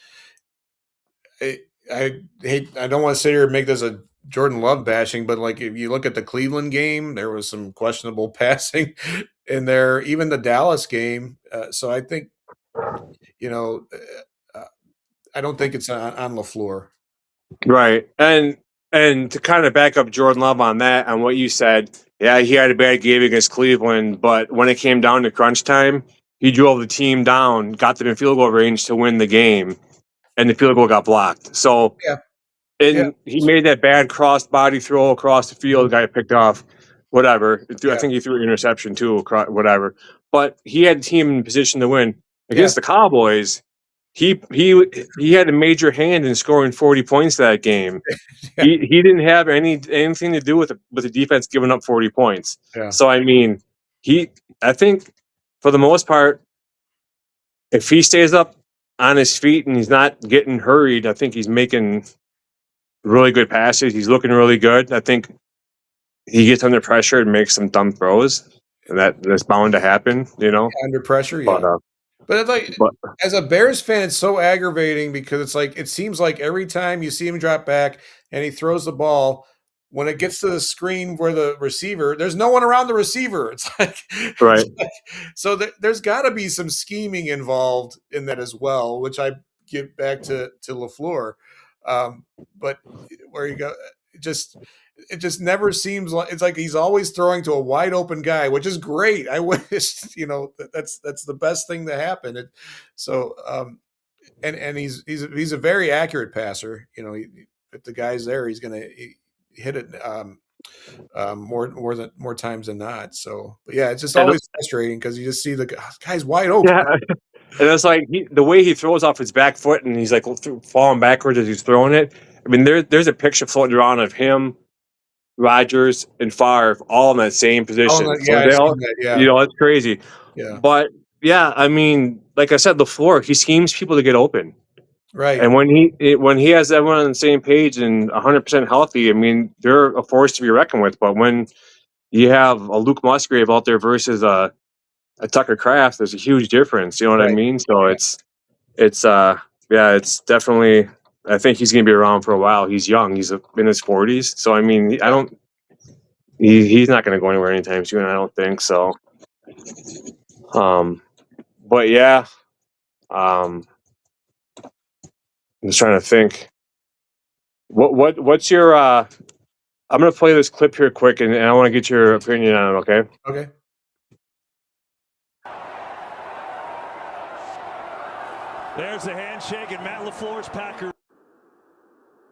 I, I don't want to sit here and make this a Jordan Love bashing, but like if you look at the Cleveland game, there was some questionable passing in there, even the Dallas game. So I think, you know, uh, I don't think it's on LaFleur. Right. And And to kind of back up Jordan Love on that, on what you said, yeah, he had a bad game against Cleveland, but when it came down to crunch time, he drove the team down, got them in field goal range to win the game, and the field goal got blocked. So, Yeah, yeah, and he made that bad cross body throw across the field, mhm, got picked off, whatever. I yeah, think he threw an interception too, whatever. But he had the team in position to win yeah, against the Cowboys. He had a major hand in scoring 40 points that game. yeah, He didn't have anything to do with the defense giving up 40 points. yeah, So I mean, he I think for the most part, if he stays up on his feet and he's not getting hurried, I think he's making really good passes. He's looking really good. I think he gets under pressure and makes some dumb throws, and that's bound to happen, you know. under pressure, But yeah. But it's like, but as a Bears fan, it's so aggravating because it's like it seems like every time you see him drop back and he throws the ball, when it gets to the screen where the receiver, there's no one around the receiver. It's like, right, so there's got to be some scheming involved in that as well, which I get back to Lafleur. Um, but where you go, it just it just never seems like it's like he's always throwing to a wide open guy, which is great. I wish that's the best thing to happen. So and he's a very accurate passer. If the guy's there, he's going to hit it more times than not. So, but yeah, it's just and always frustrating because you just see the guy's wide open. yeah, and it's like the way he throws off his back foot and he's like falling backwards as he's throwing it. I mean, there's a picture floating around of him, Rodgers, and Favre all in that same Oh, position. So yeah, I've they seen all, that. Yeah, it's crazy. yeah, But yeah, I mean, like I said, LaFleur, he schemes people to get open. right. And when he has everyone on the same page and 100% healthy, I mean, they're a force to be reckoned with. But when you have a Luke Musgrave out there versus a Tucker Kraft, there's a huge difference. You know what I Right. mean? So Yeah. it's yeah, it's definitely. I think he's going to be around for a while. He's young. He's in his 40s. So I mean, I Yeah. don't. He's not going to go anywhere anytime soon. I don't think so. Um, but yeah, I'm just trying to think. What's your I'm gonna play this clip here quick, and I want to get your opinion on it. Okay. Okay. There's the handshake, and Matt LaFleur's Packers.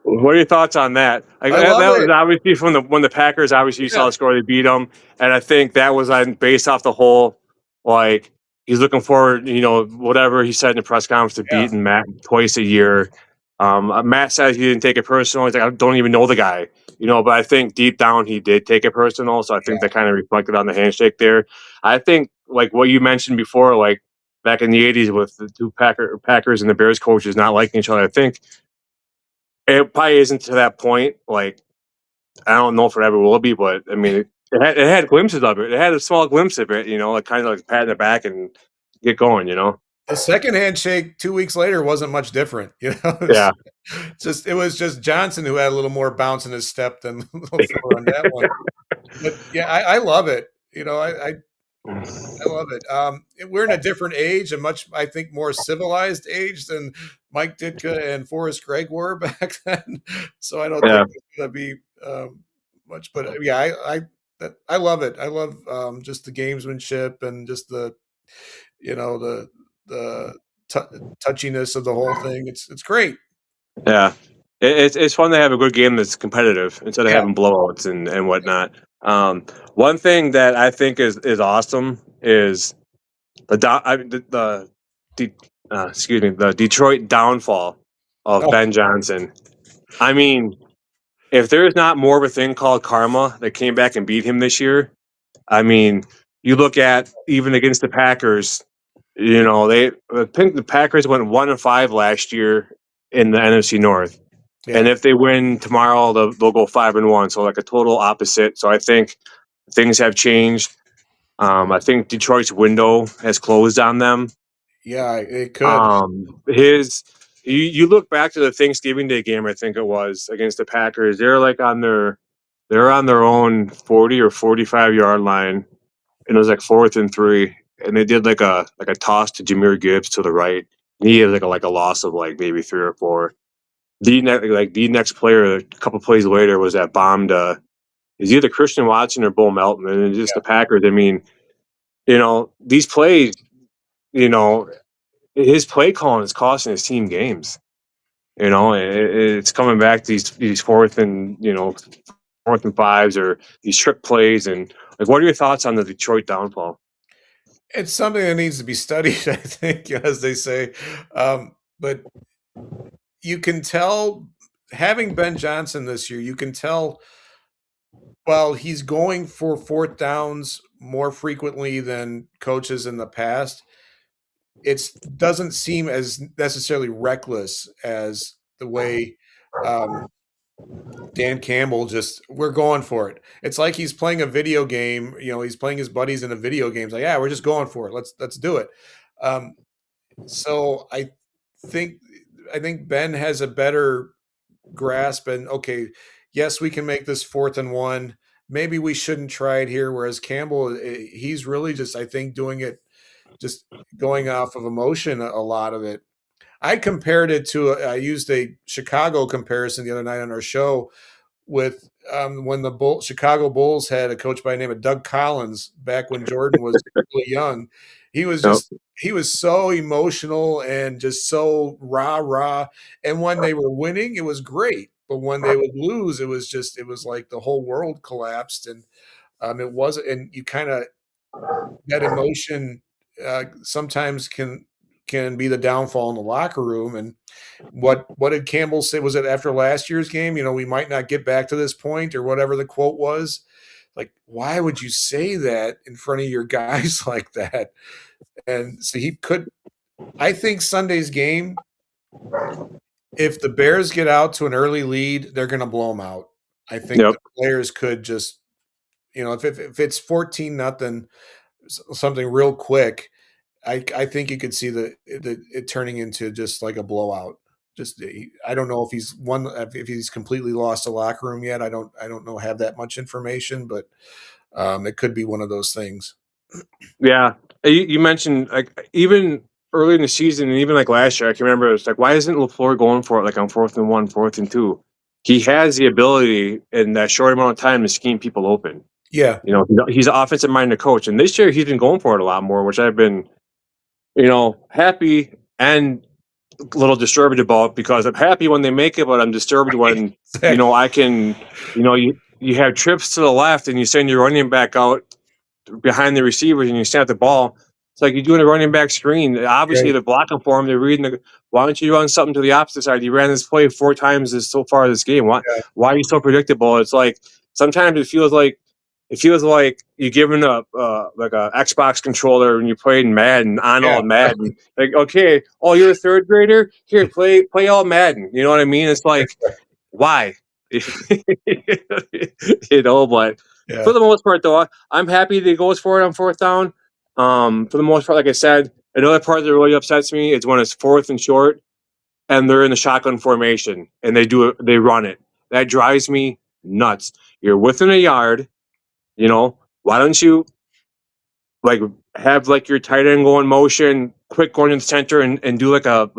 What are your thoughts on that? Like, I that love was it. obviously from the when the Packers obviously you saw Yeah. the score, they beat them, and I think that was based off the whole like he's looking forward, whatever he said in the press conference to Yeah. beating Matt twice a year. Matt said he didn't take it personal. He's like, I don't even know the guy, but I think deep down he did take it personal. So I think Yeah. that kind of reflected on the handshake there. I think like what you mentioned before, like back in the '80s with the two Packers and the Bears coaches not liking each other. I think it probably isn't to that point. Like, I don't know if it ever will be, but I mean, it had glimpses of it. It had a small glimpse of it, like kind of like pat in the back and get going. The second handshake 2 weeks later wasn't much different. Yeah, It was just Johnson who had a little more bounce in his step than LaFleur on that one. But yeah, I love it. I love it. We're in a different age, a much, I think, more civilized age than Mike Ditka and Forrest Gregg were back then. So I don't yeah, think it's going to be much. But yeah, I love it. I love just the gamesmanship and just the touchiness of the whole thing. It's great. yeah. It's fun to have a good game that's competitive instead of Yeah. having blowouts and whatnot. One thing that I think is awesome is the Detroit downfall of Oh, Ben Johnson. I mean, if there's not more of a thing called karma that came back and beat him this year, I mean, you look at even against the Packers. I think the Packers went 1-5 last year in the NFC North, and yeah, if they win tomorrow, they'll go 5-1. So like a total opposite. So I think things have changed. I think Detroit's window has closed on them. yeah. It could. His you look back to the Thanksgiving Day game, I think it was against the Packers. They're on their own 40 or 45 yard line, and it was like 4th and 3, and they did like a toss to Jameer Gibbs to the right. He had like a loss of like maybe 3 or 4. the next player a couple plays later was that bombed. Is either Christian Watson or Bull Melton, and just the Packers. I mean, these plays, his play calling is costing his team games. It's coming back to these fourth and fives or these trick plays. And like, what are your thoughts on the Detroit downfall? It's something that needs to be studied, I think, as they say. But you can tell, having Ben Johnson this year, you can tell, well, he's going for fourth downs more frequently than coaches in the past. It doesn't seem as necessarily reckless as the way Dan Campbell we're going for it. It's like he's playing a video game. He's playing his buddies in a video game. It's like, yeah, we're just going for it. Let's do it. Um, so think I think Ben has a better grasp. And okay, yes, we can make this 4th and 1. Maybe we shouldn't try it here. Whereas Campbell, he's really just, I think, doing it, just going off of emotion. A lot of it. I compared it to. I used a Chicago comparison the other night on our show with when the Chicago Bulls had a coach by the name of Doug Collins back when Jordan was really young. He was Nope. he was so emotional and just so rah. And when they were winning, it was great. But when they would lose, it was like the whole world collapsed. And it wasn't. And you kind of, that emotion sometimes can be the downfall in the locker room. And what did Campbell say? Was it after last year's game? We might not get back to this point, or whatever the quote was. Like, why would you say that in front of your guys like that? And so I think Sunday's game, if the Bears get out to an early lead, they're going to blow them out. I think Yep. the players could just, if it's 14-0, something real quick, I think you could see it turning into just like a blowout. I don't know if he's completely lost the locker room yet. I don't know, have that much information, but it could be one of those things. Yeah, you mentioned like even early in the season, and even like last year, I can remember it's like, why isn't LaFleur going for it like on 4th and 1, 4th and 2? He has the ability in that short amount of time to scheme people open. Yeah, He's an offensive minded coach, and this year he's been going for it a lot more, which I've been, happy and a little disturbed about, because I'm happy when they make it, but I'm disturbed when exactly. I can, you have trips to the left and you send your running back out behind the receivers and you snap the ball. It's like you're doing a running back screen. Obviously, Right. they're blocking for him. They're reading. Why don't you run something to the opposite side? You ran this play 4 times so far this game. Yeah. Why are you so predictable? It's like sometimes it feels like you're giving a like a Xbox controller when you played Madden on Yeah. all Madden. Like, okay, oh, you're a third grader. Here, play all Madden. You know what I mean? It's like, why? But Yeah. for the most part, though, I'm happy that he goes for it on 4th down. For the most part, like I said, another part that really upsets me is when it's 4th and short and they're in the shotgun formation and they run it. That drives me nuts. You're within a yard, why don't you like have like your tight end go in motion, quick going in the center and do like a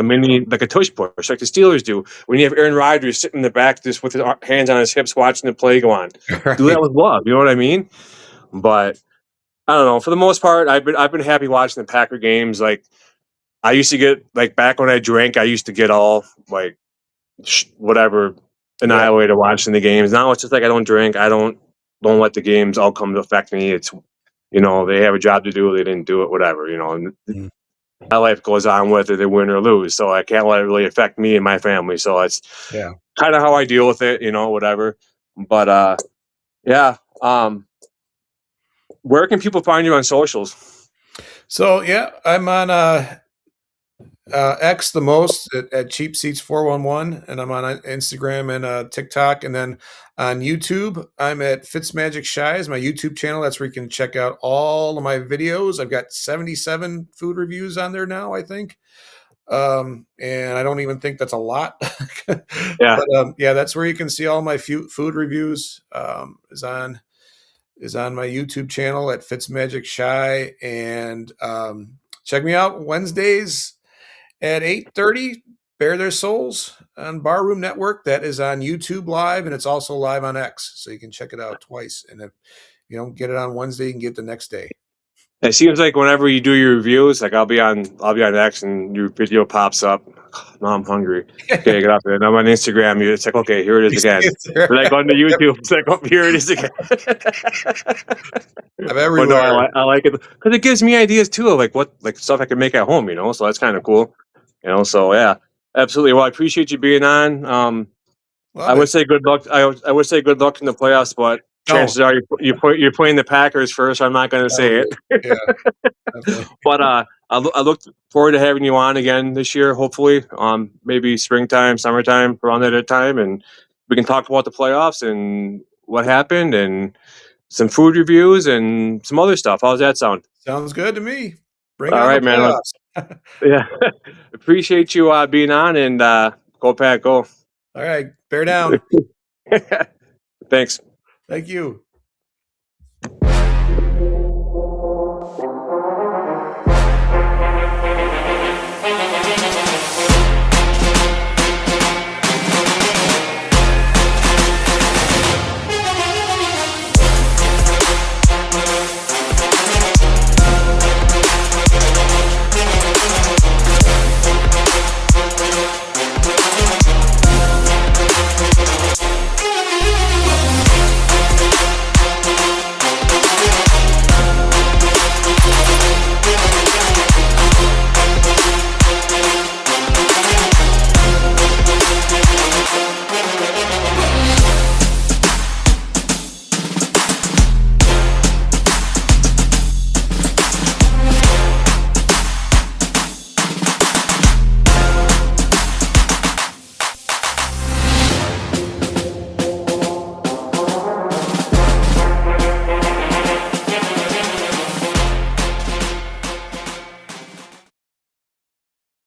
mini, like a tush push, like the Steelers do when you have Aaron Rodgers sitting in the back just with his hands on his hips watching the play go on. Right. Do that with love, you know what I mean? But I don't know. For the most part, I've been happy watching the Packer games. Like I used to get like back when I drank, I used to get all like whatever annihilated watching the games. Now it's just like I don't drink. I don't let the games all come to affect me. It's they have a job to do. They didn't do it, whatever. And Mm. my life goes on whether they win or lose. So I can't let it really affect me and my family. So it's Yeah. kind of how I deal with it. Whatever. But yeah. Where can people find you on socials? So yeah, I'm on X the most at Cheap Seats 411, and I'm on Instagram and TikTok, and then on YouTube I'm at Fitzmagic Shy is my YouTube channel. That's where you can check out all of my videos. I've got 77 food reviews on there now, I think, and I don't even think that's a lot. Yeah. But yeah, that's where you can see all my food reviews. Is on my YouTube channel at Fitzmagic Shy, and check me out Wednesdays at 8:30 Bare Their Souls on Barroom Network. That is on YouTube Live, and it's also live on X, so you can check it out twice. And if you don't get it on Wednesday, you can get it the next day. It seems like whenever you do your reviews, like I'll be on X and your video pops up. Now I'm hungry. Okay, get off there. Now I'm on Instagram. It's like, okay, here it is again. We're like on the YouTube. It's like, oh, here it is again. I'm everywhere. But no, I like it because it gives me ideas too of like stuff I can make at home. So that's kind of cool. So yeah, absolutely. Well, I appreciate you being on. I would say good luck. I would say good luck in the playoffs, but chances are you're playing the Packers first. So I'm not going to say it. Yeah. But I look forward to having you on again this year. Hopefully, maybe springtime, summertime, around that time, and we can talk about the playoffs and what happened and some food reviews and some other stuff. How's that sound? Sounds good to me. Bring All on right, the playoffs. man. Yeah, appreciate you being on, and go Pack, go. All right, bear down. Thanks. Thank you.